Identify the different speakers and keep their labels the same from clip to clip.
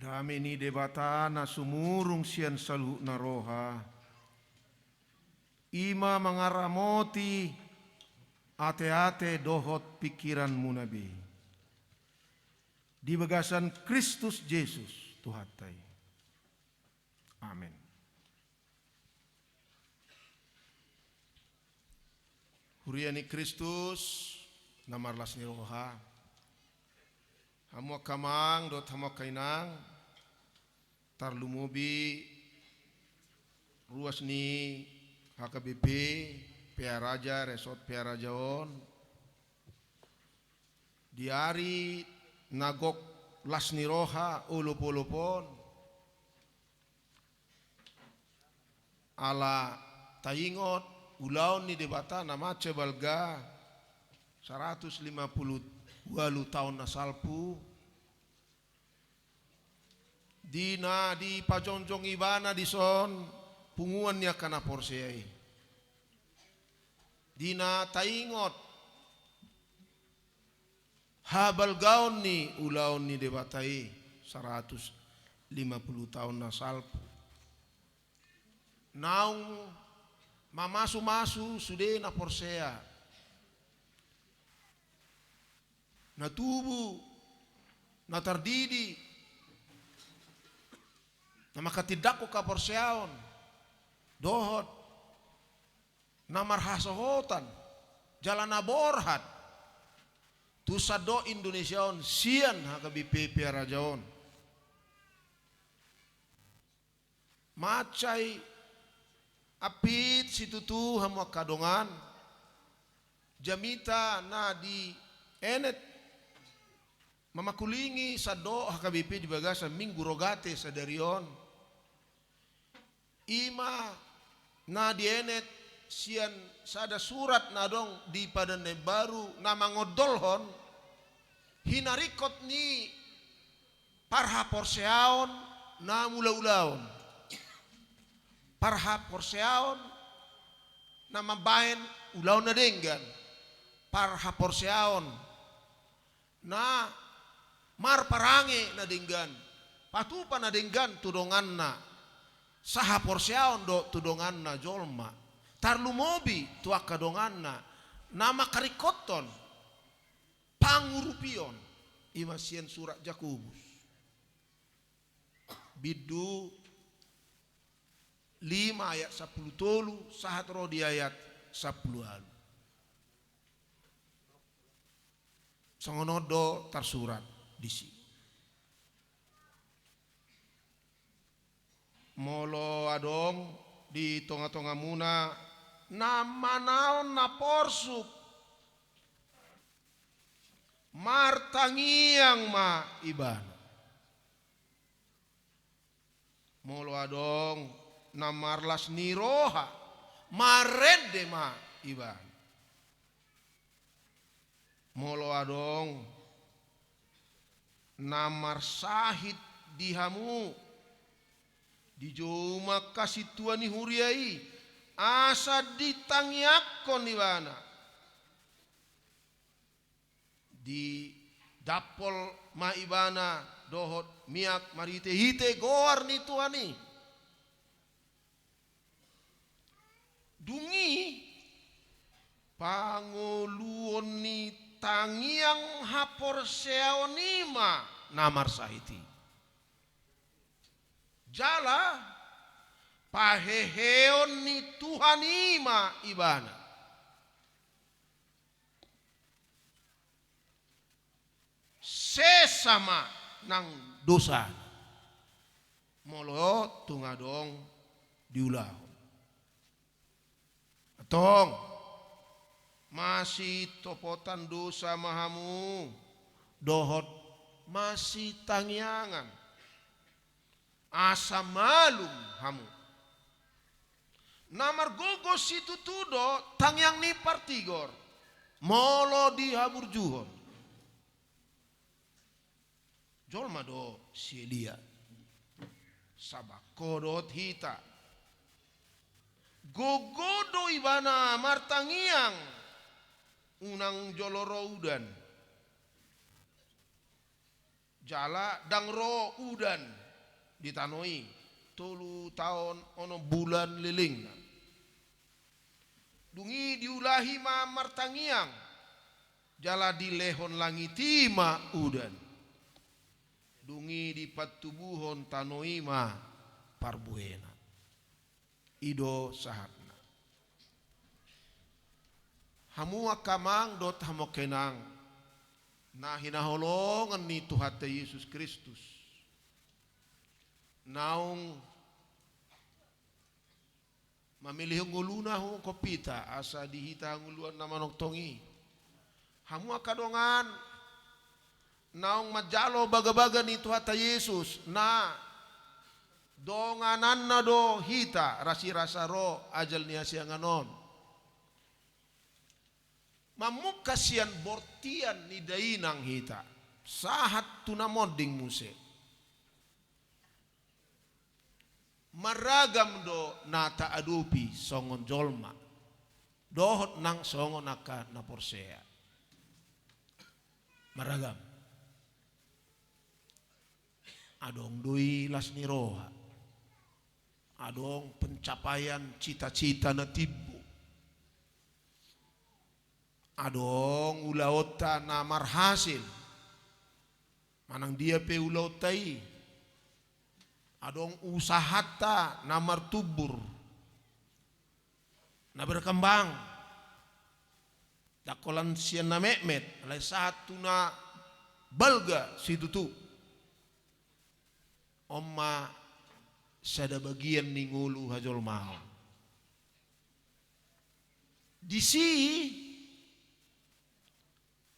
Speaker 1: Dami ni debata na sumurung siyan salu na roha. Ima mangaramoti ate-ate dohot pikiran munabi. Di bagasan Kristus Yesus Tuhatay. Amin. Huriani Kristus namarlas ni roha. Hamu kamang dot hamu kainang tarlumubi ruas ni HKBP Pia Raja Resort Pia Rajaon diari nagok lasni roha ulupon ala tayingot ulaon ni debata nama cebalga 150 walu tahun na salpu dina di pajonjong ibana di son punguan niya kana porsiay dina taingot habal gaon ni ulaon ni debatai 150 tahun na salpu naung mamasu-masu sudah na porsea na tubuh, na tardidi, na makatidako ka porseaon, dohot, na marhasohotan, jalan na borhat, tusado Indonesiaon, sian HKBP Pia Rajaon. Macay, apit situtu hamu kadongan, jamita na di enet, mamakulingi sa do HKBP di baga sa minggu rogate sa darion. Ima na dienet sian sada surat na dong di padane baru na mangodolhon hinarikot ni parha porseaon na mula-ulaon. Parha porseaon na mabahen ulaon na denggan. Parha porseaon na mar parange na denggan patupa na denggan tudongan na saha porseaon do tudongan na jolma tarlumobi tuak kadongan na nama karikoton pangurupion imasian surat Jakubus bidu 5 ayat 10 tolu sahat rodi ayat 10 alu songonodo tarsurat disi molo adong di tonga-tonga muna nama naon na porsuk martangiang ma iban molo adong namarlas niroha marede ma iban molo adong namar sahid dihamu di joma kasih tuani huriai asa ditangiakon di mana di dapol maibana dohot miak marite hite goar ni tuani dungi pangoluon ni tangiang hapor seonima namar sahiti jala paheheon ni Tuhanima ibana sesama nang dosa molo tungadong diulah atong masih topotan dosa mahamu dohot masih tangiangan asa malum hamu namar gogos itu tudo tangiang ni partigor molo di habur juhon jolma do sielia sabakodot hita gogodo ibana martangiang unang joloro udan jala dangro udan ditanoi 3 tahun ono bulan liling dungi diulahi ma martangiang jala dilehon langitima udan dungi di patubuhon tanoima parbuena ido sahatna hamua kamang dot hamokenang na hinaholongan ni Tuhan Yesus Kristus naung mamilih nguluna hu kopita asa dihita nguluan na manok tongi hamua kadongan naung majalo baga-baga ni Tuhan Yesus na donganan na do hita rasi rasa ro ajal niya siya nganon mamukka siyan bortian ni dainang hita sahat tunamoding muse maragam do nata adupi songon jolma dohot nang songon naka na porsea maragam adong dui las niroha adong pencapaian cita-cita na tibu adong ulaota na marhasil manang dia pe ulautai adong usahata na martubur na berkembang dakolan sian na mehmet alai satu na balga situtu omma sada bagian ni ngulu hajol mau disi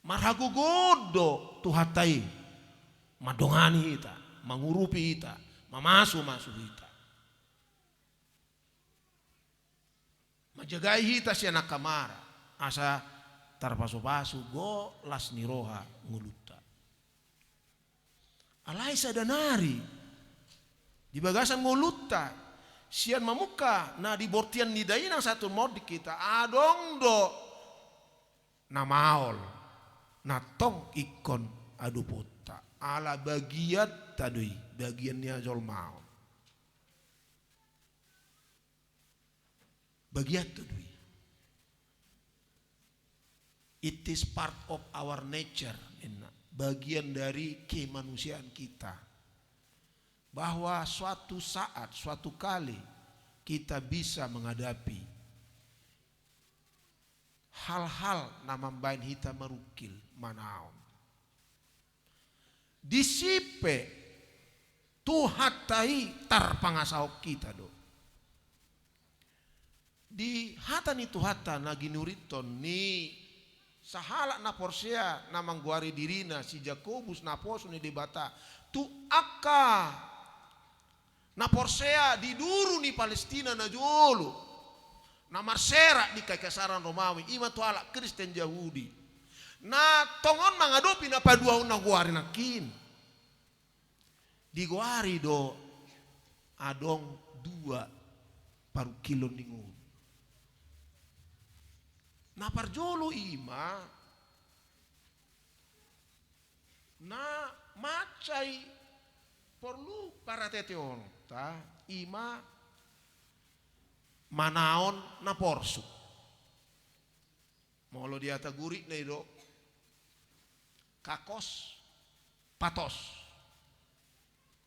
Speaker 1: marhagu godo tuhatai madongani ita mangurupi ita mamasu hita majagai hita siya nakamara asa tarpaso-paso go las niroha nguluta alai sadanari di bagasan nguluta sian mamuka na di bortian ni dainang satu mod kita adong do na maol na tong ikon adupota ala bagiat tadui bagiannya jolmao bagiat tadui it is part of our nature bagian dari kemanusiaan kita bahwa suatu saat suatu kali kita bisa menghadapi hal-hal na mambain hita marukil manaon disipe tuhatai tarpangasao kita do di hata ni tuhata na ginuriton ni sahala na porsea na mangguari dirina si Jakobus na poso ni debata tu akka na porsea di duru ni Palestina na jolo na marsera di kekaisaran Romawi ima tu ala Kristen Yahudi na tongon mangadopi na padua na guari na kin di guari do adong 2 paru kilo ningun na parjolo ima na macai perlu para teteon ta ima manaon na porsu molo dia taguri na do kakos patos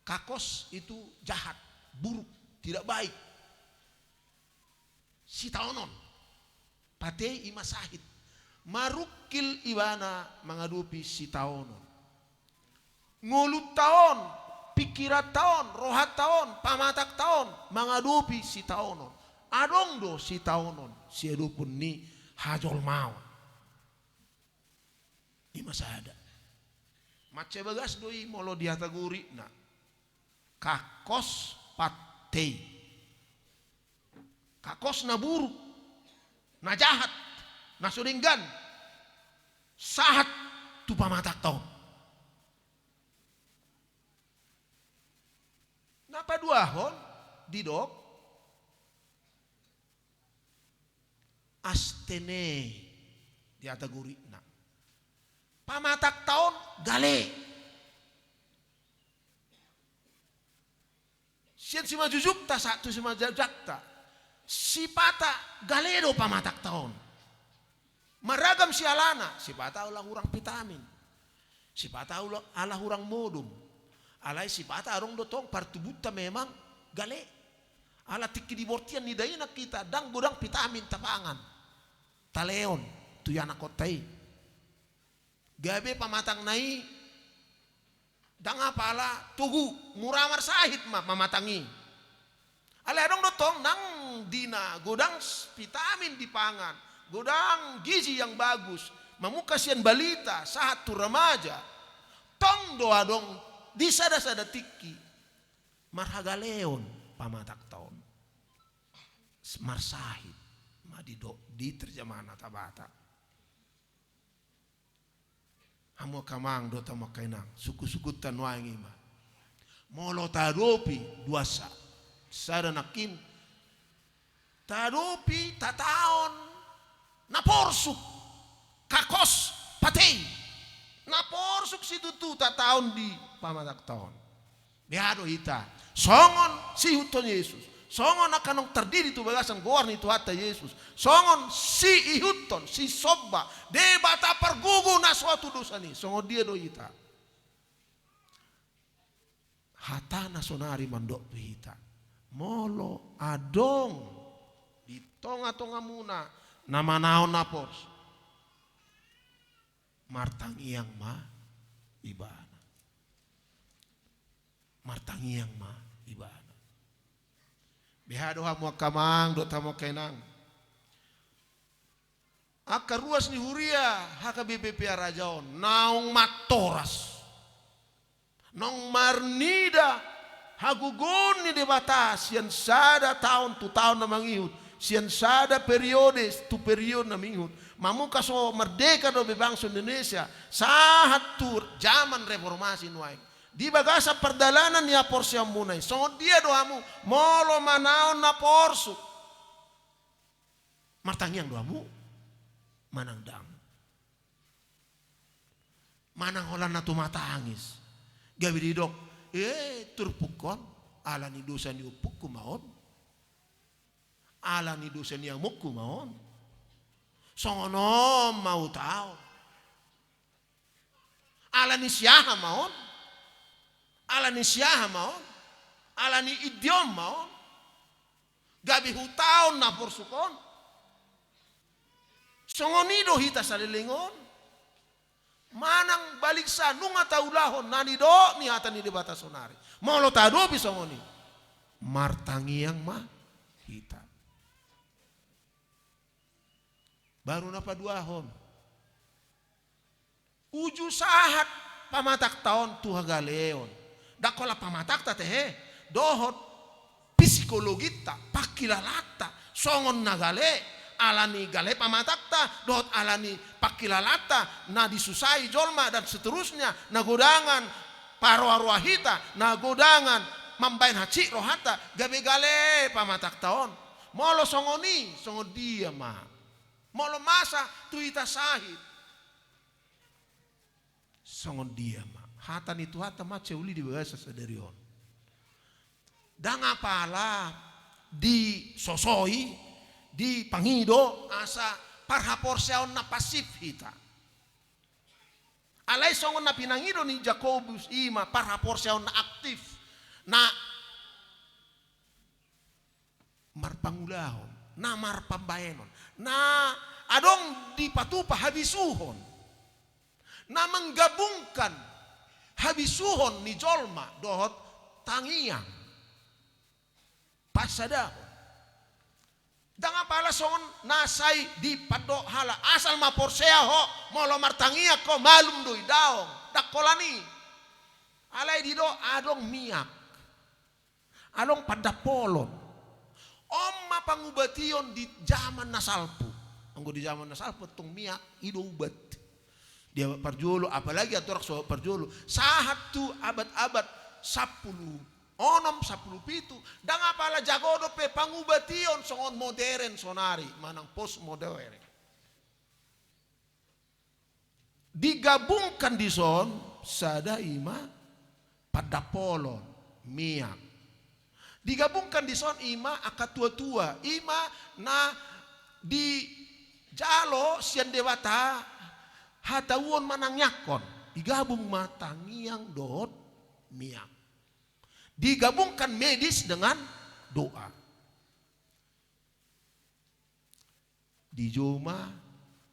Speaker 1: kakos itu jahat, buruk, tidak baik. Si taonon, patei ima sahid, marukil ibana mengadupi si taonon. Ngulut taon, pikirat taon, rohat taon, pamatak taon, mengadupi si taonon. Adong do si taonon, si edupun ni hajol mau. Ima sada. Mace bagas doi molo dihataguri na. Kakos patei kakos na buruk na jahat na sudinggan sahat tu pamatak tau napa duahon didok astene diataguri na pamatak taon gale si majujukta satu si majajakta. Si pata galedo pamatak taon. Maragam si alana, si pata ulah hurang vitamin. Si pata ulah ala hurang modum. Alai si pata arong dotong partubuta memang gale. Ala tiki di bortian ni dayana kita dang bodang vitamin tapangan. Taleon tu yana kotai. Gabe pamatang nai dang apala tugu muramar sahit ma pamatangi. Ala dong dotong nang dina godang vitamin di pangan, godang gizi yang bagus, mamukasian balita saat tu remaja. Tong doa dong di sada-sada tiki marhaga leon pamatak taon. Marsahit madido di terjemana tabata. Hamo kamang do tamo kainang suku-sukutan wangi ma. Molo tadopi duasa. Sada nakin tadopi tataon naporsuk kakos patay naporsuk si tutu tataon di pamatak taon. Biado hita songon si huton Yesus. Songon akanong terdiri tu bagasan goar ni tu hatta Yesus. Songon si ihuton, si sobba, de bata pergugu na suatu dosa ni. Songon dia do hita. Hata na sonari mandok hita. Molo adong di tonga-tonga muna nama naon napos. Martangiang ma ibana. Martangiang ma ibana. Behado hamo kamang do tamo kenang. Aka ruas ni huria haka BPP rajaon naung matoras. Nong marnida hagugon ni debatas sian sada tahun tu tahun na mangihut. Sian sada periode tu periode na mangihut. Mamuka so merdeka do bebangsa Indonesia. Sahat tu zaman reformasi nuai. Di bagasa perdalanan ni aporsi amunay. So dia doamu molo manaon na porsu. Martangiang doamu manang dang. Manang holan na tumatangis. Gabi didok. Turpukon. Ala ni dosa ni upuk kumaon. Ala ni dosa ni amuk kumaon. Songonom mau tao. Ala ni siyaha maon. Ala ni siyaha maon. Ala ni idiom maon. Gabi hutaon na porsukon. Songonido hita sa lilingon. Manang balik sa nunga taulahon nani do ni hata ni debata sonari. Molo tado bisongoni. Martangiang ma hita. Baru napa duahon. Uju sahat pamatak taon tuhaga leon. Dakola pamatak tatehe dohot psikologita pakilalata songon nagale. Alani gale pamatakta, dohot alani pakilalata, na disusai jolma dan seterusnya, na godangan parwa-ruahita, na godangan mambain haci rohata, gabe gale pamatak taon. Molo songoni, songon dia ma. Molo masa tuita sahid. Songon dia ma. Hata ni tu hata ma ceuli di bagasa sadarion. Dan apalah di sosoi di pangido asa parhapor siaon na pasif hita. Alay songon na pinangido ni Jacobus ima parhapor siaon na aktif na marpangulahon, na marpambayenon, na adong di patupa habisuhon, na menggabungkan habisuhon ni jolma dohot tangiang pasadahon. Danga pala songon nasay di padok hala asal maporsea ho molo martangia ko malum doi daong dakolani alay di do adong miak adong padapolon mapangubation di zaman nasalpu anggo di zaman nasalpu tong miak ido ubat dia parjolo apalagi atorak so parjolo sahat tu abad-abad 10 onom 10 pitu dang apala jagodo pe pangubation songon modern sonari manang post modern digabungkan di son sada ima padapolon miak Digabungkan di son ima aka tua-tua. Ima na di jalo sian dewata hatawon manang yakon. Digabung matangiang dot miak. Digabungkan medis dengan doa. Di joma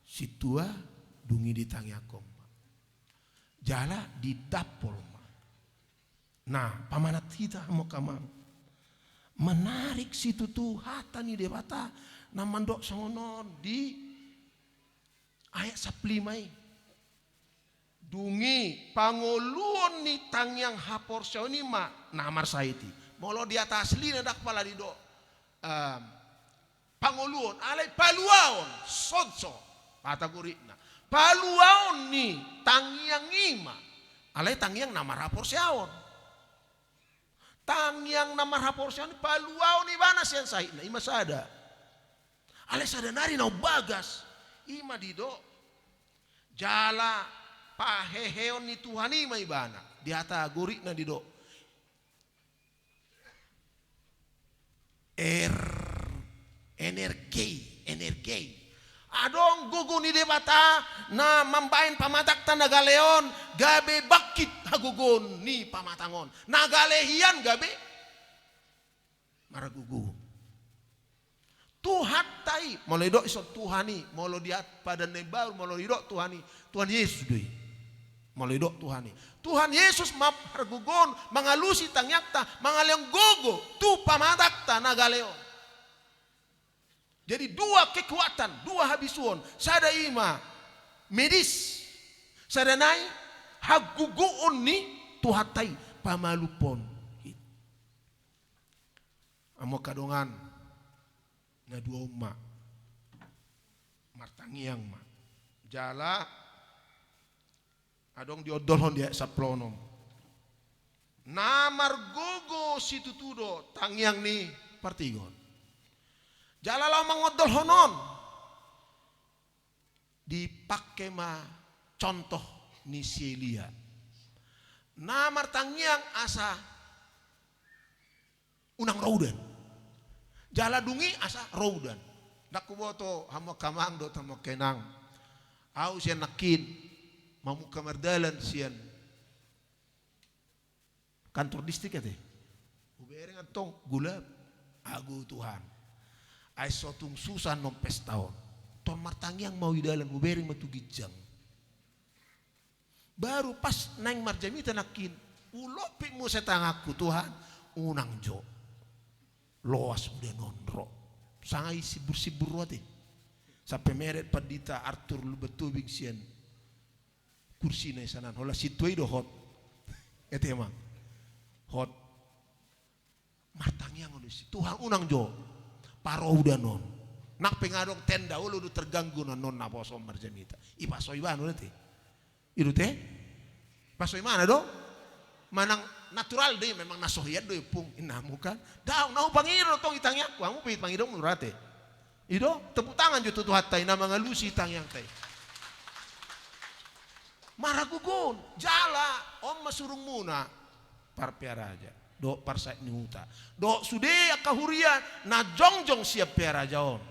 Speaker 1: situa dungi di tangyakong. Jala di dapol. Nah, pamanat kita mau kamang menarik situ tuh hatani dewata namandok songonon di ayat 15. Dungi pangoluon ni tangyang hapor ni ma namar saiti. Molo di atas lina dak pala di do. Pangoluon alay paluaon sodso kata gurina. Paluaon ni tangyang ima alay tangyang namar hapor siaon. Tangyang namar hapor siaon paluaon ni bana sian sahit na ima sada. Alay sada nari na bagas ima di do. Jala paheheon ni Tuhan ima ibana di hata gurina di do. Energi. Adong gugu ni debata na mambain pamatak tanaga leon gabe bakit hagugon ni pamatangon. Nagalehian gabe maragugu. Tuhan tai molo idok iso Tuhani molo diat pada nebaru molo idok Tuhani Tuhan Yesus doi. Molo idok Tuhani. Tuhan Yesus maragugon mangalusi tangyakta mangaleong gogo tu pamatak tanaga leon. Jadi dua kekuatan, dua habisuon. Sada ima medis, sada nai haguguon ni tuhatai pamalupon. Amo kadongan na dua umma martangiang ma. Jala adong diodolhon dia saplonom. Namar gogo situ tudo tangiang ni partigon. Jalalau mangodol honon dipakai ma contoh ni Selia. Namar tangiang asa unang raudan. Jala dungi asa raudan. Dakuboto hamo kamang do tamo kenang. Au sian nakin mamu kamardalan sian kantor distrik ate. Ubereng antong gulab agu Tuhan. Ay sotung susah nom pestaon. Ton martangiang mau idalan ubering matugijang. Baru pas naing marjamita nakin. Ulopik mo sa tangaku Tuhan. Unang jo. Loas udah nonro. Sangay sibur-sibur wate. Sampai meret padita Arthur lubetubig siyan. Kursi na isanan. Hola situay do hot. Ito emang. Hot. Martangiang udah si Tuhan unang jo. Paro udah non. Nak pengadong tenda ulu udah terganggu non na bosom marjamita. Ipasoy ba no teh? Idu teh? Pasoy mana do? Manang natural deh memang nasohian do pung inamu kan. Daw nau pangiro tong itangnya. Kamu pihit pangidong menurate. Ido tepuk tangan jutu tuhatai na mga lusi tangyang tay. Maragugon jala om masurung muna parpiara aja. Do parsa ni huta. Do sude kahurian na jongjong siap pera jaon.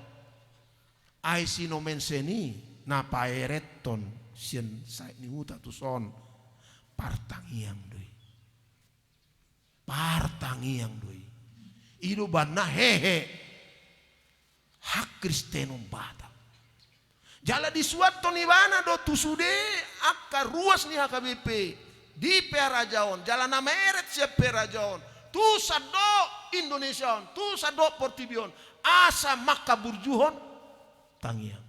Speaker 1: Ai sino menseni na paereton sien sai ni huta tu son partangiang doi. Partangiang doi. Ido banna hehe. Hak Kristenom bata. Jala disuat toni bana do tu sude akka ruas ni HKBP. Di perajaon jalan nama eret siap perajaon tu sado Indonesia tu sado Portibion asa maka burjuhon tangiang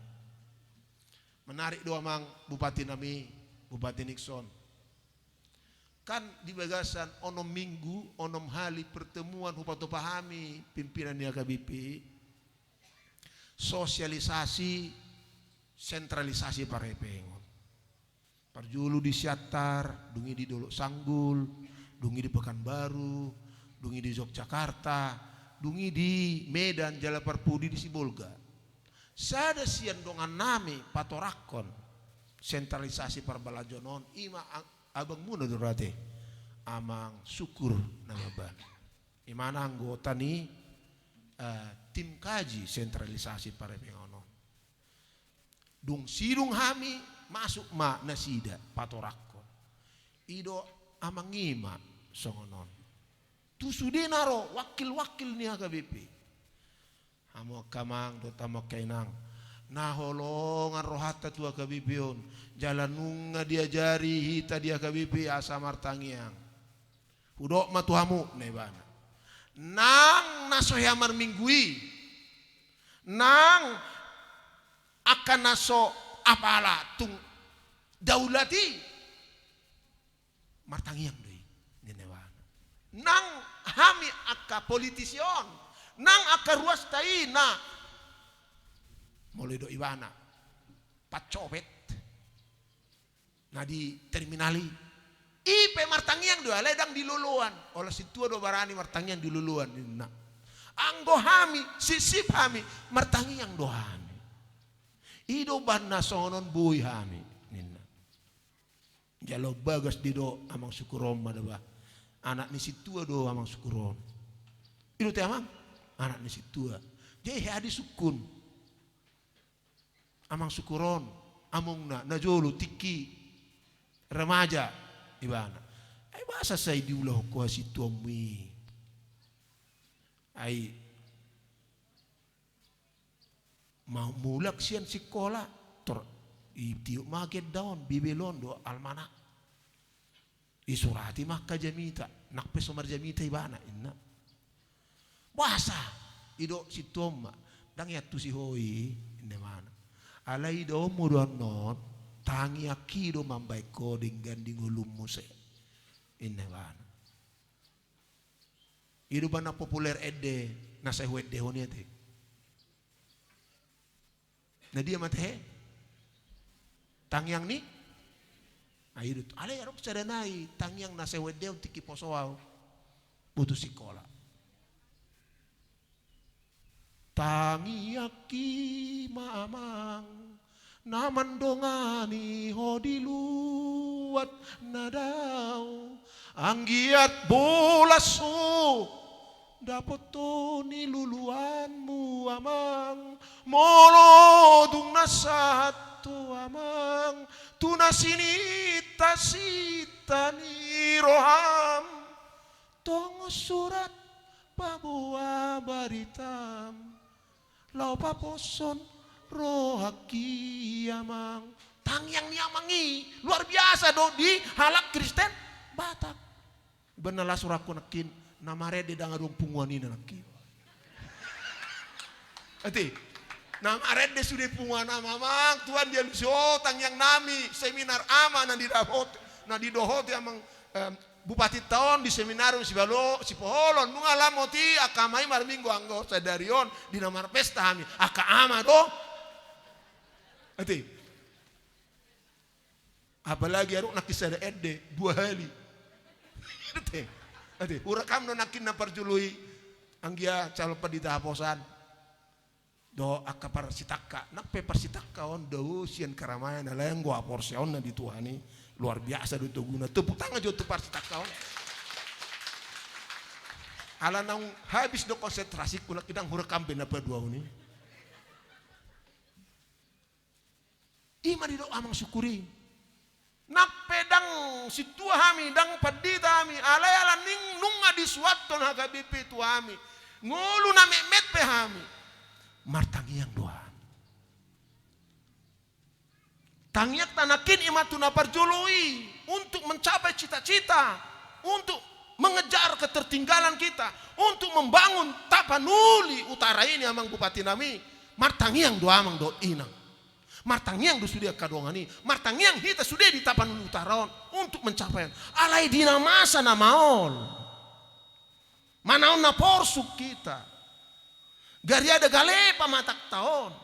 Speaker 1: menarik doa mang Bupati Nami Bupati Nixon kan di Bagasan onom minggu onom hari pertemuan hupato pahami pimpinan di HKBP sosialisasi sentralisasi parepeng. Parjulu di Siatar, dungi di Dolok Sanggul, dungi di Pekanbaru, dungi di Yogyakarta, dungi di Medan, Jala Parpudi di Sibolga. Sada sian dongan nami patorakon sentralisasi perbalajonon ima abang muna durate amang syukur nama ban. Imana anggota ni tim kaji sentralisasi para pengono. Dung sidung hami masuk ma nasida patorakko. Ido amangima songonon. Tu sudah naro wakil-wakil ni HKBP. Amo kamang do tamo kainang. Naholongan rohata tu HKBP on. Jalan nunga diajari hita dia HKBP asa martangiang. Udok matuhamu nebana. Nang naso yamar minggui. Nang akan naso apala tung daulati. Martangiang doi. Nebana. Nang hami akka politision. Nang akka ruas tai na. Mulai do ibana. Pacopet. Na di terminali. Ipe martangiang doa ledang diluluan. Olah situa do barani martangiang diluluan. Anggo hami, sisip hami, martangiang dohami. Ido banna sonon bui hami. Jalo bagas dido amang sukurom madaba. Anak ni situa do amang sukurom. Ido te amang anak ni situa. Jadi hadi sukun. Amang sukuron, among na jolo tiki remaja. Ibana. Ay basa sa diulah ko si Tommy. Ay mulak siyan sikola tor itiyo maged daon bibelon do almanak. Isurati makka jamita nakpe somar jamita ibana inna. Basa ido si Tom dang yatu si hoi inna mana. Alai do muduan non tangi akido mambai koding ganding ulum muse inne bana idu bana populer edde nasa wedde honiate na dia mate tangyang ni aidu ale arok sadanai tangyang nasa wedde tiki posoaw butuh sikola tangi aki mamang naman dongani hodiluat nadau anggiat bolaso dapat to niluluanmu amang molodung nasatu amang tunasinita sita ni roham tongo surat pabua baritam lau paposon rohaki amang tangyang ni amangi luar biasa do di halak Kristen Batak benalah suraku nakin namare de dangadong punguan ini nakin ati namare de sudah punguan amang Tuhan dia luso tangyang nami seminar ama na di dohot amang bupati tahun di seminar si balo si poholon nung alamoti akamai mar minggu anggo sadarion di namar pesta hami aka ama do ati apalagi aruk nakisada edde 2 hari ati urakam no nakin na parjului anggia calon padita haposan do akka parsitakka nape parsitakka on do sian karamaya na layang gua porsion na dituhani luar biasa do guna tepuk tangan jo tu parsitakka on ala nang habis do konsentrasi kuna kidang hurakam ben apa dua ini ima di do amang syukuri nak pedang situa hami dang padita hami alay ala ning nunga di suaton HKBP tu hami ngulu na memet pe hami martangiang doa tangiak tanakin ima tuna parjului untuk mencapai cita-cita untuk mengejar ketertinggalan kita untuk membangun Tapanuli Utara ini amang bupati nami martangiang doa amang do inang martangiang do sudah kadongani martangiang kita sudah di Tapanuli Utara untuk mencapai alai dina masa na maol manaon na porsuk kita gari ada galepa matak tahun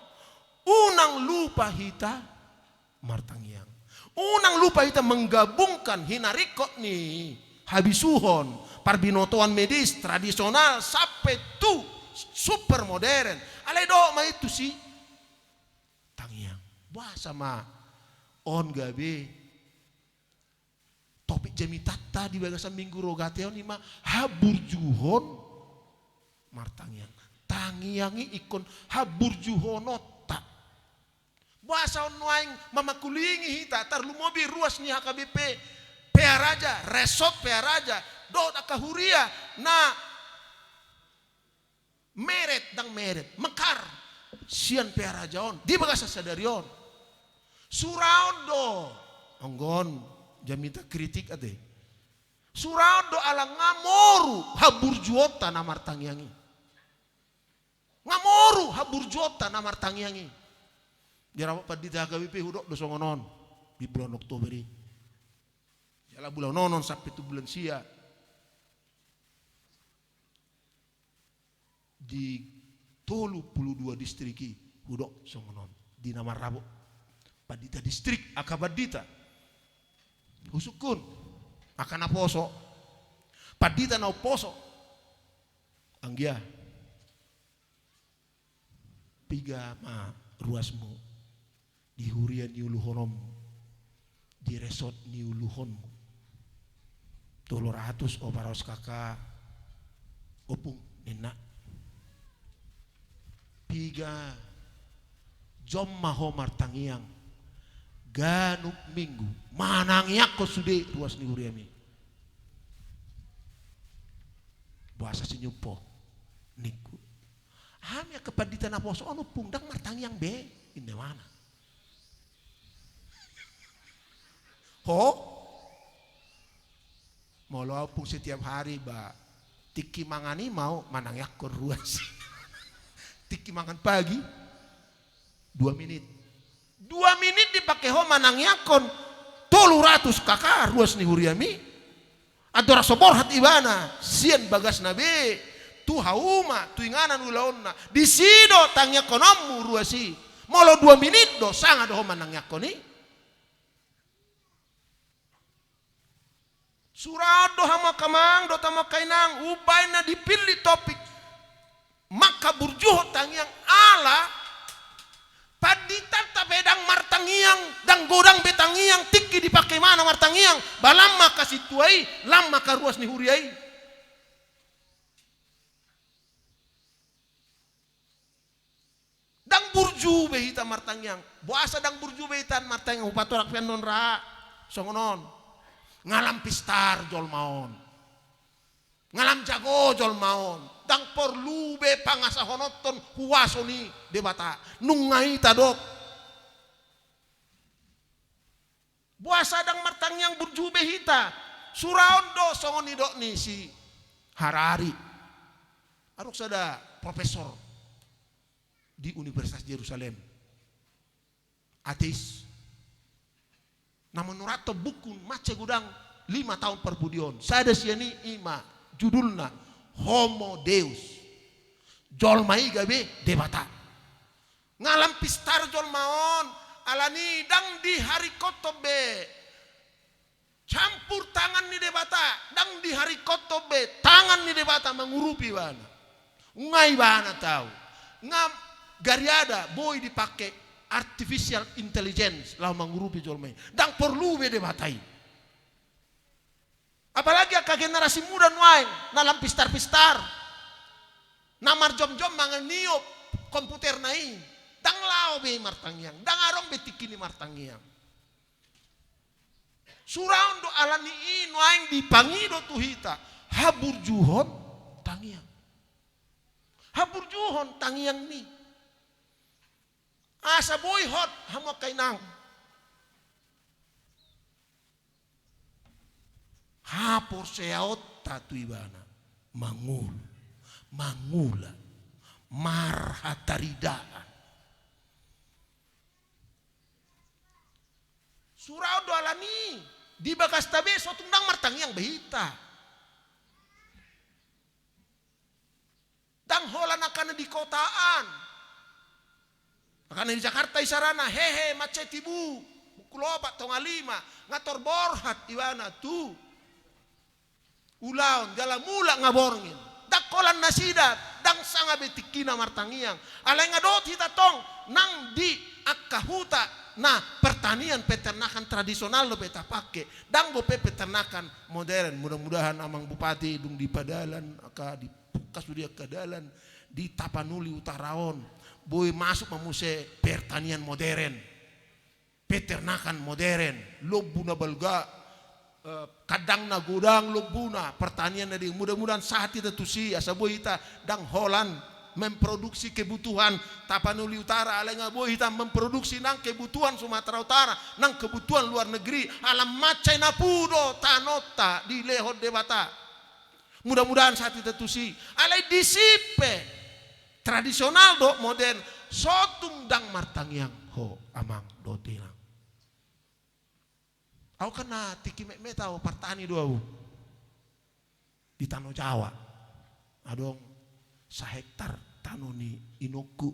Speaker 1: unang lupa hita martangiang unang lupa hita menggabungkan hinarikot ni habisuhon parbinotoan medis tradisional sampai tu super modern alai do ma itu si tangiang bahasa ma on gabe topik jami tata di bagasan minggu rogateon ima haburjuhon martangiang. Tangiangi ikon haburjuhonota. Bahasa onuaing mamakulingi hita tarlu mobil ruas ni HKBP Pearaja, resort Pearaja, dot akahuria na meret dang meret, mekar sian Pearajaon, di bagasa sadarion. Suraon do, anggon jamita kritik ade. Suraon do alang ngamoru haburjuota na martangiangi. Ngamoru haburjuota na martangiangi. Jarawa padita HKBP hudok do songonon di bulan Oktober ini. Jala bulan nonon sampai itu bulan sia. Di 32 distriki hudok songonon di nama Rabo. Padita distrik akabadita. Husukun akan aposo. Padita na oposo. Anggia. Piga ma ruasmu. Di hurian niuluhonom. Di resort niuluhonmu. 200 o paraos kakak opung nina. Piga jom maho martangiang ganuk minggu manangyak ko sude ruas ni huriami. Bahasa senyupo niku. Hamya kepadita na poso ono pungdang martangiang be inde mana. Ho molo pun setiap hari ba tiki mangani mau manangyak ko ruas. Tiki mangan pagi 2 menit. 2 menit dipakai ho manangyakon 300 kakak ruas ni huriami. Adora sobor hat ibana sian bagas nabe tu hauma tu inganan ulaonna di sido tangyakonommu ruasi. Molo 2 menit do sangat ho manangyakoni. Surado hama kamang do tama kainang ubay na dipilih topik maka burjuho tangiang ala paditan tabedang martangiang dang godang betangiang tiki dipakai mana martangiang balam maka situai lam maka ruas ni huriai dang burju behita martangiang buasa dang burju behitan martangiang upatorak pianon ra songonon ngalam pistar jol maon ngalam jago jol maon dang porlu be pangasa honoton huwasoni debata nungai tadok buasa dang martangiang burjube hita suraon do songoni dok ni si Harari aruk sada profesor di Universitas Yerusalem ateis namun nurato buku mace gudang 5 tahun perbudion sada siani ima judulna Homo Deus jol mai gabe debata ngalam pistar jol maon alani dang di hari kotobe campur tangan ni debata dang di hari kotobe tangan ni debata mengurupi bana ngai bana tahu ngam gariada boy dipakai artificial intelligence lah mengurupi jol mai dang perlu be debatai. Apalagi ke generasi muda nuaing dalam pistar-pistar namar jom-jom mangan niup komputer naing dang lao be martangiang dang arong betikini martangiang suraun do alani nuaing dipangido tuhita haburjuhon tangiang haburjuhon tangiang ni asa boy hot hamo kainang hapor seaot tatu ibana mangula marhataridaan surau do alani di bagas tabe sotundang martangiang behita dang holan akan di kotaan akan di Jakarta isarana hehe macetibu kulobat tonga 5 ngator borhat ibana tu ulaon jala mula ngaborngin dakolan nasida dang sanga betikina martangiang alai ngadot hita tong nang di akahuta nah pertanian peternakan tradisional lo beta pake dang bope peternakan modern mudah-mudahan amang bupati dung di padalan aka di pukas dia ke dalan di Tapanuli Utaraon. Boy masuk mamuse pertanian modern, peternakan modern, lobuna balga, kadang na gudang lobuna, pertanian dari mudah-mudahan saat itu tusi asa boy ita dang Holland memproduksi kebutuhan Tapanuli Utara, alenga boy ita memproduksi nang kebutuhan Sumatera Utara, nang kebutuhan luar negeri, alam macai na pudo tanota di lehot debata. Mudah-mudahan saat itu tusi, alai disipe tradisional do modern sotung dang martangiang ho amang do tilang. Au kena tiki me tau partani do au di Tanah Jawa adong 1 hektar tanoni inoku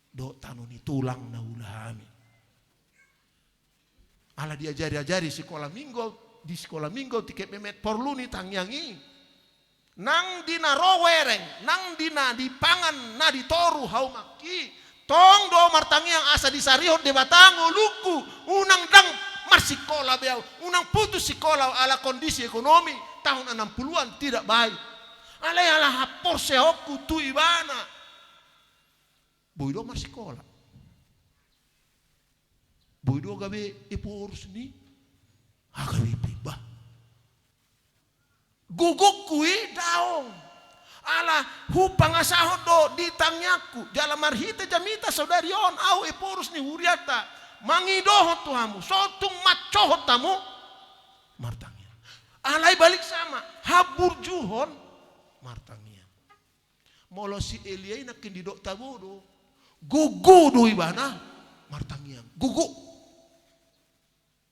Speaker 1: do tanoni tulang na ulahami. Ala diajari sekolah minggu di sekolah minggu tiki memet porlu ni tangyangi. Nang dina rowereng, nang dina dipangan na ditoru haumaki, tong do martangiang asa disarihot de batango luku, unang dang marsikola beau, unang putus sekolah ala kondisi ekonomi tahun 60-an tidak baik. Alay ala hapor sehoku tu ibana. Boydo marsikola. Boydo gabe ipurus ni, agabe pibah. Guguk kui daong ala hupang asahot do di tangyaku jala marhita jamita saudarion au epurus ni huriata mangidohot tuhamu sotung macohot tamu martangnya alai balik sama habur juhon martangnya molo si Eliai nak kendidok tabodo gugu do ibana martangnya gugu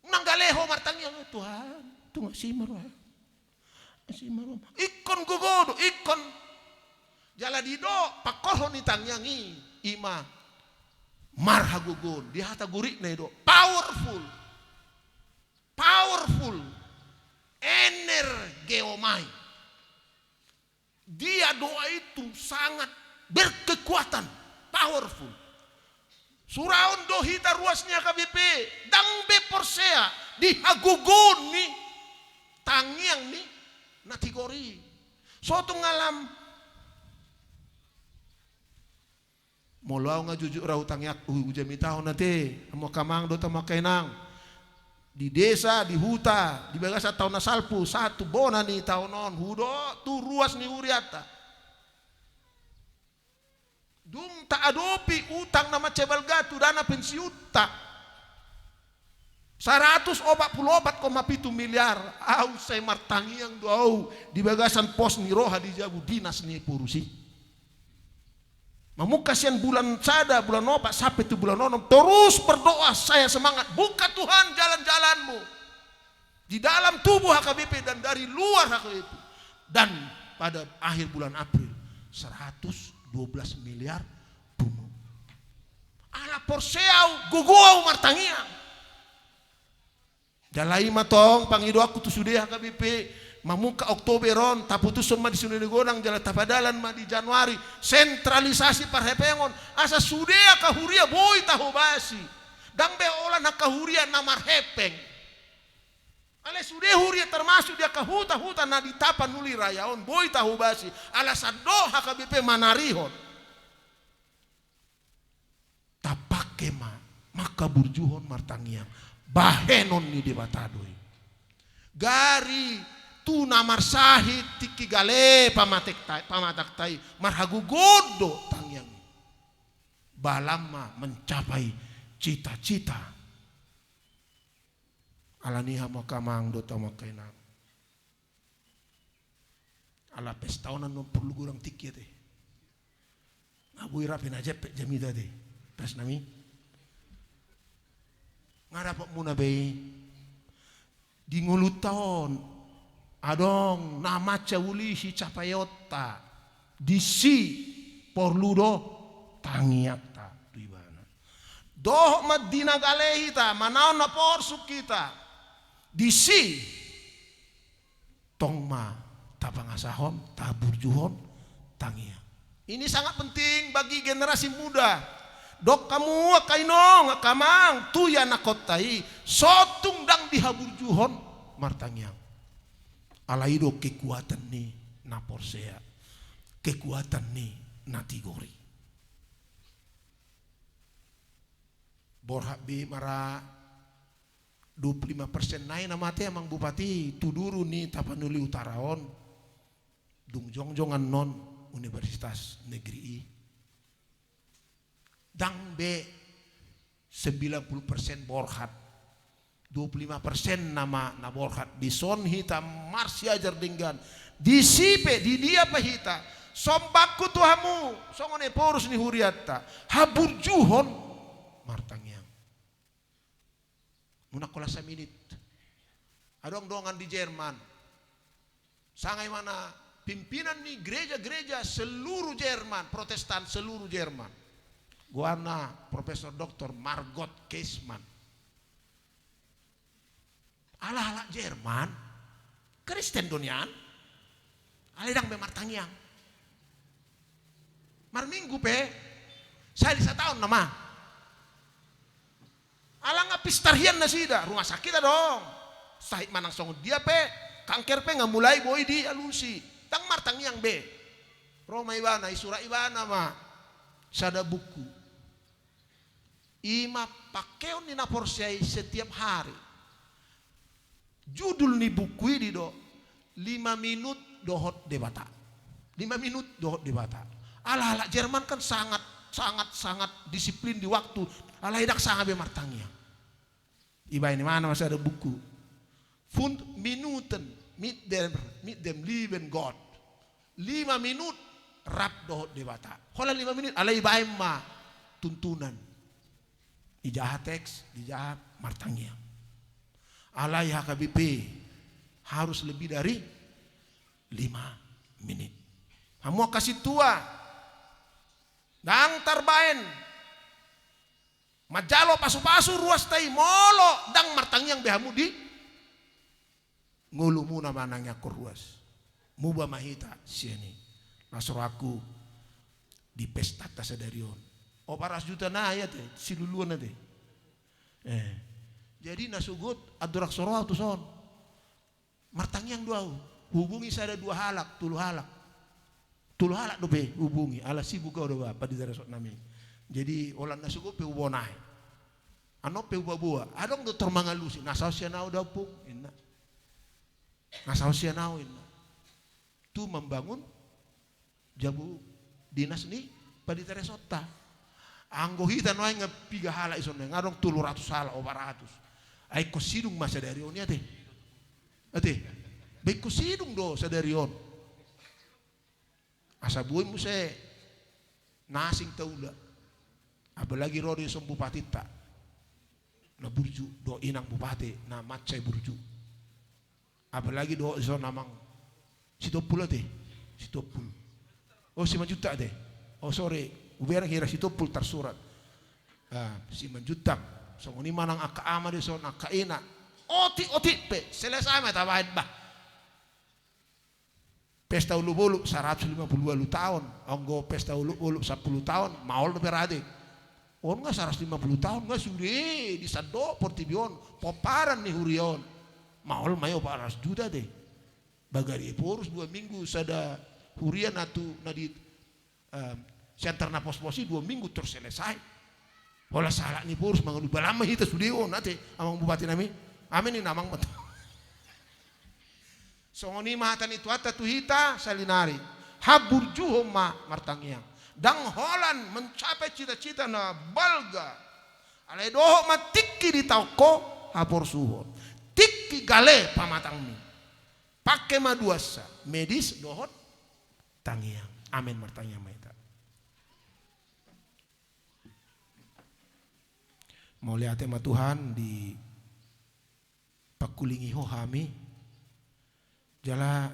Speaker 1: nanggaleho martangnya Tuhan tu simar ikon gugodo ikon jala dido pakohon ni tangyangi ima marha gugon di hata gurik na do powerful energeomai dia doa itu sangat berkekuatan powerful suraun do hita ruasnya KBP dang be porsea di hagugon ni tangyang ni natigori soto ngalam molaw nga jujur raw tangyak ujami taho nate amo kamang do tamo kainang di desa di huta di bagasa taon na salpu satu bona ni taonon hudo tu ruas ni uriata dum ta adopi utang nama cebal gatu dana pensiuta 144,7 miliar au saya martangi yang doau di bagasan pos ni roha di jabu dinas ni purusi mamukasian bulan sada bulan opat sampai itu bulan onom terus berdoa saya semangat buka Tuhan jalan-jalanmu di dalam tubuh HKBP dan dari luar HKBP dan pada akhir bulan April 112 miliar bunuh ala porseau guguau martangiang jalai matong pangido aku tu sudah HKBP mamuka Oktoberon taputuson ma di Suniligodang jala tapadalan ma di Januari sentralisasi parhepengon asa sudah kahuria boy tahu basi dang be olah na kahuria na marhepeng ale sudah huria termasuk dia kahuta na di Tapanuli Rayaon boy tahu basi alasan do HKBP manarihon tapake maka burjuhon martangiang bahenon ni debatadoi gari tu namar sahid tiki gale pamataktai marhagu godo tangyang balama mencapai cita-cita alaniha makamang do tamakainang ala pestaonan no perlu gurang tiki teh ngabui rapin aja pe jamida teh pas nami ngarapak muna be di nguluton adong nama cawuli si capayota di si porludo tangiata tu ibana doh madina galehita manau na porsuk kita di si tongma tapangasahon taburjuhon tangia ini sangat penting bagi generasi muda dok kamu kainong kamang tu ya nakotai sotung dang dihaburjuhon martangyang alaido kekuatan ni naporsea kekuatan ni natigori. Borhak bi mara 25% naik nama teh emang bupati Tuduru ni Tapanuli Utaraon dung jongjongan non Universitas Negeri I. Dang B 90% borhat, 25% nama na borhat di son hita marsi ajar dinggan di sipe di dia pahita sombakku tuhamu songone porus ni huriatta haburjuhon martangyang munak kola saminit adong dongan di Jerman sangai mana pimpinan ni gereja-gereja seluruh Jerman Protestan seluruh Jerman guana Profesor Dr. Margot Keisman ala-ala Jerman Kristen donian alidang be martangyang mar minggu pe saya di tahun nama ala nga pistarhian na sida rumah sakit dong sahit manang song dia pe kanker pe nga mulai boy di alusi tang martangyang be Roma ibana isura ibana ma sada buku ima pakeon ni naporsiai setiap hari judul ni buku ini do 5 minut dohot debata 5 minut dohot debata ala-ala Jerman kan sangat disiplin di waktu ala hidak sangat bemartangyang iba ini mana masih ada buku Fund Minuten mit dem lieben Gott 5 minut rap dohot debata hola 5 menit ala iba ma tuntunan ijah teks ijah martangyang alai HKBP harus lebih dari 5 menit kamu kasih tua dang tarbaen majalo pasu-pasu ruas tai molo dang martangyang behamu di ngulu muna manangnya ko ruas muba mahita siani nasuraku di pesta tasadarion o paras juta na ayat siluluan na jadi nasugot adurak soroa tu son martangyang dua hubungi saya ada 2 halak tulu halak do be hubungi ala sibuk kau do apa di daerah nami jadi olan nasugot pe ubonai ano pe ubabua adong do termangalusi nasau sianau dapung inna nasau sianau inna tu membangun jabu dinas ni padi teresota anggo hitan wae ngapiga hala ison ngadong 300 hala o 400 ay ko sidung masa dari on ate baik ko sidung do sa dari on asa buoy mo se nasing taula apalagi rodi som bupati ta na burju do inang bupati na matsay burju apalagi do ison namang Sitopul oh 5 juta ate oh sorry uberang hira Sitopul tersurat si menjutak so ni manang akaama di son akaina oti pe selesai mata bahan bah pesta ulu-ulu 152 tahun anggo pesta ulu-ulu 10 tahun maul berade on nga 150 tahun nga suri di sado portibion poparan ni hurion maul mayo 400 juta deh bagari porus 2 minggu sada hurian atu nadi center na pos-posi 2 minggu terselesai. Hola salah ni porus mangalu balama hita sudio nate amang bupati nami. Amin ni namang mata. Songoni mahatan itu ata tu hita salinari. Haburjuho ma martangyang. Dang holan mencapai cita-cita na balga. Alai doho matikki di tauko hapor suho. Tikki gale pamatang mi. Pakai maduasa medis dohot tangyang. Amin martangyang maita. Mau lihat tema Tuhan di pakulingi hohami jala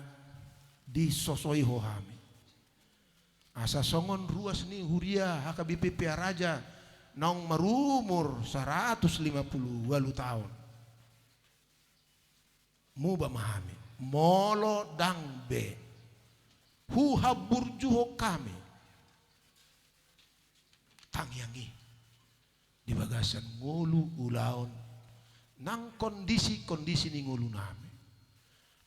Speaker 1: disosoi hohami asa songon ruas ni huria HKBP Raja nong marumur 150 walu tahun muba mahami molo dang be hu haburjuho kami tangyangi di bagasan ngulu ulaon nang kondisi ni ngulu nami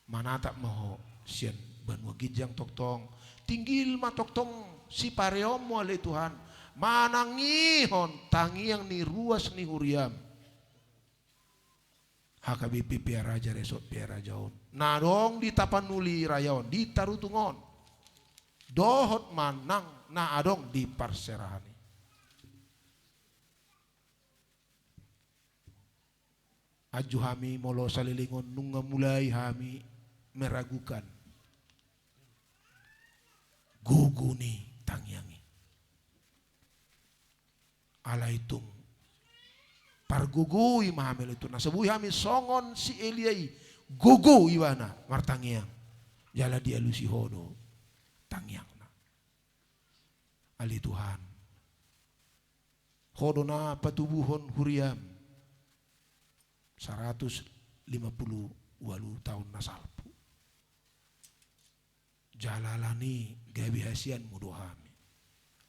Speaker 1: manata maho sian banua gijang toktong tinggil matoktong si pareom mo ale Tuhan manangihon tangiang ni ruas ni huriam HKBP piaraja resot piarajaon nadong di tapanuli rayaon di tarutungon dohot manang na adong di parserahani aju hami molo salilingon nunga mulai hami meragukan guguni tangyangi ala itung pargugui mahamel itu nasabuhi hami songon si Eliai gugu iwana martangyang jala dia lusi hodo tangyang na ali Tuhan hodo na patubuhon huriam 150 walu tahun nasalpu jalalani gabi hasian mudohami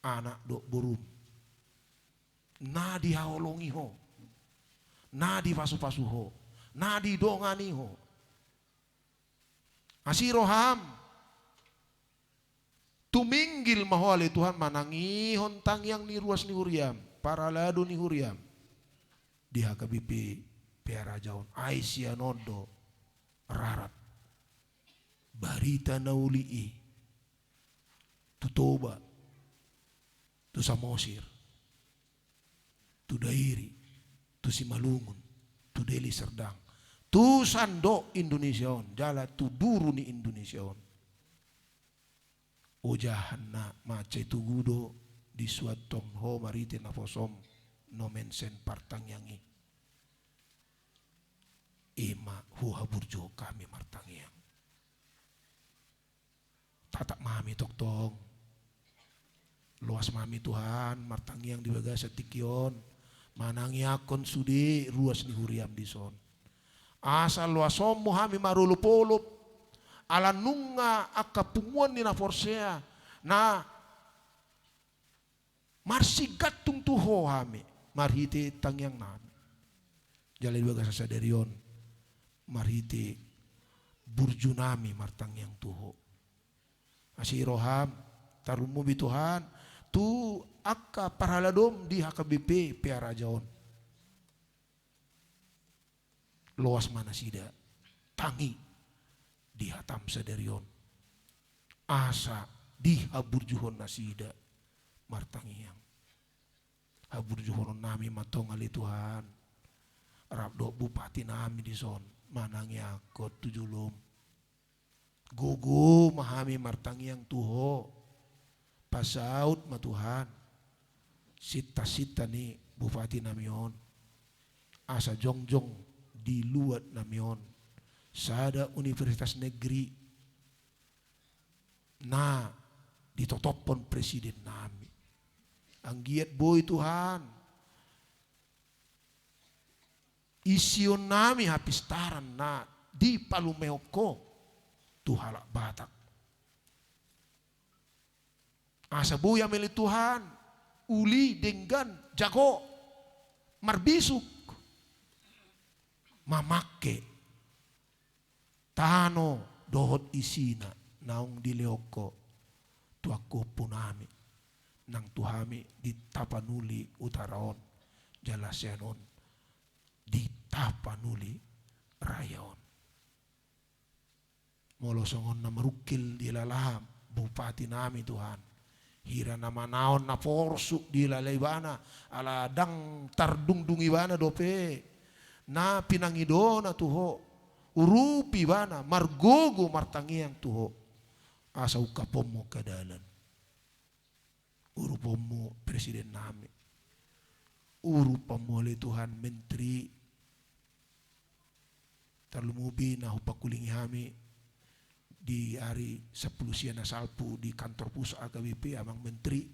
Speaker 1: anak dok burum na dihaolongi ho na di pasu-pasu ho na di dongani ho asiroham tuminggil mahole Tuhan manangihon tangyang ni ruas ni huriam para lado ni huriam di HKBP piarajaon Aisyah nondo rarat barita naulii tutoba tu samosir tu dairi tu simalungun tu deli serdang tu sando Indonesiaon jala tu duru ni Indonesiaon ojahanna mace tu gudo di suatong ho marite na fosom nomensen partangyangi ima huha burjo kami martangyang tatak mami toktong luas mami Tuhan martangyang di baga setikyon manangi akon sudi ruas ni huriam dison asal luas somo hami marulupolup ala nunga akapunguan ni na forsea na marsigatung tuho hami marhite tangyang nami jalai baga sasaderion marhite burjunami martangyang tuho asiroham tarumubi Tuhan tu akka paraladom di HKBP piarajaon loas mana sida tangi di hatam saderion asa di haburjuhon nasida martangyang haburjuhon nami matong ali Tuhan rabdo bupati nami di son manangi akot tujulum gugu mahami martangyang tuho pasaut matuhan sita-sita ni bupati namion asa jongjong diluat namion sada universitas negeri na ditotopon presiden nami ang giat boy Tuhan ision nami hapistaran na di palumeoko tuhalak batak asa buya milik Tuhan uli denggan jago marbisuk mamake tano dohot isina naung dileoko tuako punami nang tuhami di tapanuli utaraon jalasenon di tapanuli rayon molosongon na marukil di lalaham bupati nami Tuhan hira na manaon na porsuk di lalaybana ala dang tardungdungi bana dope na pinangido na tuho urupi bana margogo martangiang tuho asa ukapomo kadalan urupomo presiden nami urupomo le Tuhan menteri talumubi na hupakulingi hami di hari 10 siana salpu di kantor pusat HKBP amang menteri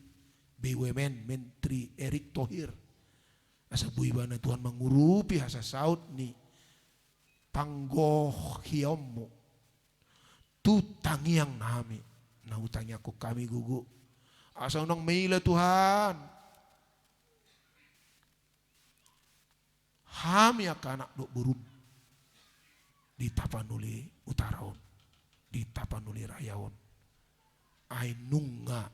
Speaker 1: BUMN menteri Erick Thohir asa buibana Tuhan mengurupi hasa saut ni panggoh hiommo tu tangiang nami na utangnya ko kami gugu asa unang maila Tuhan hami akan anak dok berum di tapanuli utaraon di tapanuli rayaon. Ai nunga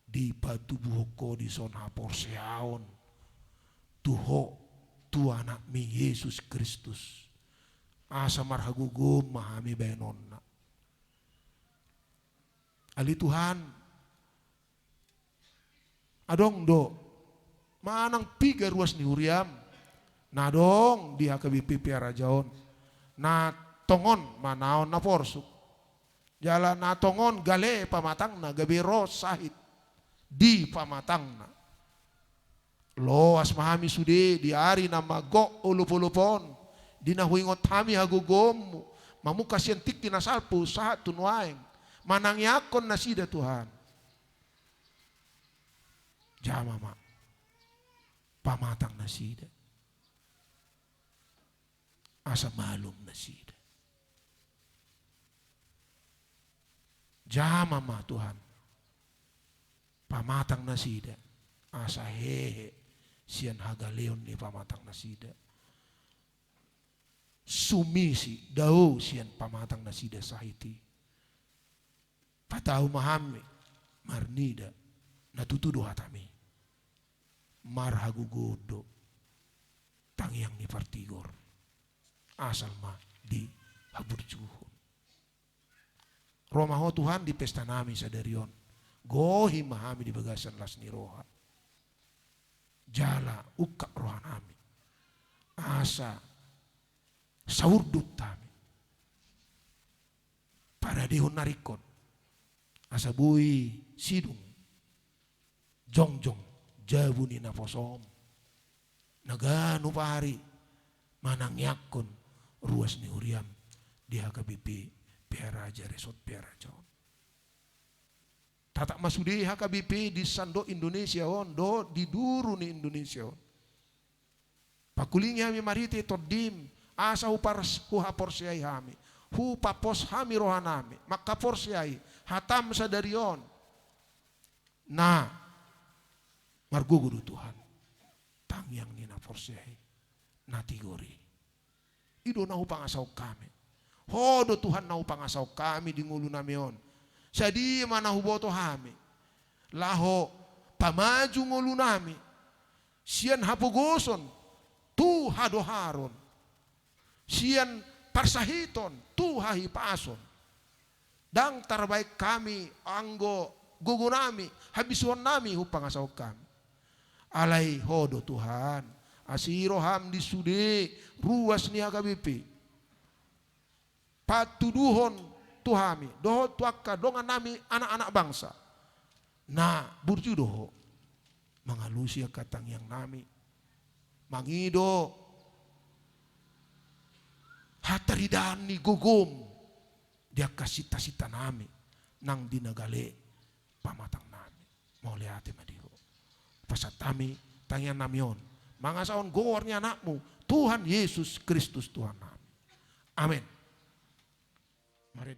Speaker 1: di patubuhoko di son haporseaon. Tuho tu anak mi Yesus Kristus. Asa marhagugum mahami benonna. Ali Tuhan adong do manang piga ruas ni Uriam. Nadong di HKBP Piara Jaon. Na tongon manaon na porsuk. Jalan na tongon gale pamatang na gabiro sahit di pamatang na. Loas mahami sude di ari na mago ulupulupon. Di nahuingot hami hagugom. Mamuka sientik tinasalpu sahat tunuaeng. Manangyakon na sida Tuhan. Jama ma. Pamatang na sida. Asa malum na sida. Jama ma Tuhan. Pamatang na sida. Asa hehe. Sian hagaleon ni pamatang na sida. Sumisi daw sian pamatang na sida sahiti. Patahu mahami marnida natutudo hatami. Marhagugodo tangyang ni partigor. Asal ma di haburjuhon. Romaho Tuhan di pesta nami sadarion. Gohi mahami di bagasan las ni roha. Jala ukak roha nami. Asa saurdut tami. Pada dihun narikon. Asa bui sidung. Jongjong jabuni na posom. Nagano pari. Manangyakon ruas ni Uriam di HKBP Piara Aja Resort Piara Jaon. Tatak masudi HKBP di Sando Indonesia on do di duru ni Indonesia on. Pakulingi hami marite todim asa huha porsiai hami. Hu papos hami rohanami maka porsiai hatam sadarion. Nah margugudu Tuhan tangyang nina porsiai natigori. Ido na pangasaw kami. Hodo Tuhan na pangasaw kami di ngulu namion. Sadi mana huboto hami. Laho pamaju ngulu nami. Sian hapugoson tu hadoharon. Sian parsahiton tu hahipason. Dang terbaik kami anggo gugunami habisuan nami hupangasaw kami. Alai hodo Tuhan. Asiro ham di sude ruas ni HKBP. Patuduhon tuhami. Doho tuaka dongan nami anak-anak bangsa. Nah burju doho. Mangalusi katang yang nami. Mangido. Hataridani gugum. Dia kasita-sita nami. Nang dinagale pamatang nami. Mau lihat madiho. Pasatami tangyan namion. Mangasaon gornya anakmu. Tuhan Yesus Kristus Tuhan nami. Amin. Mari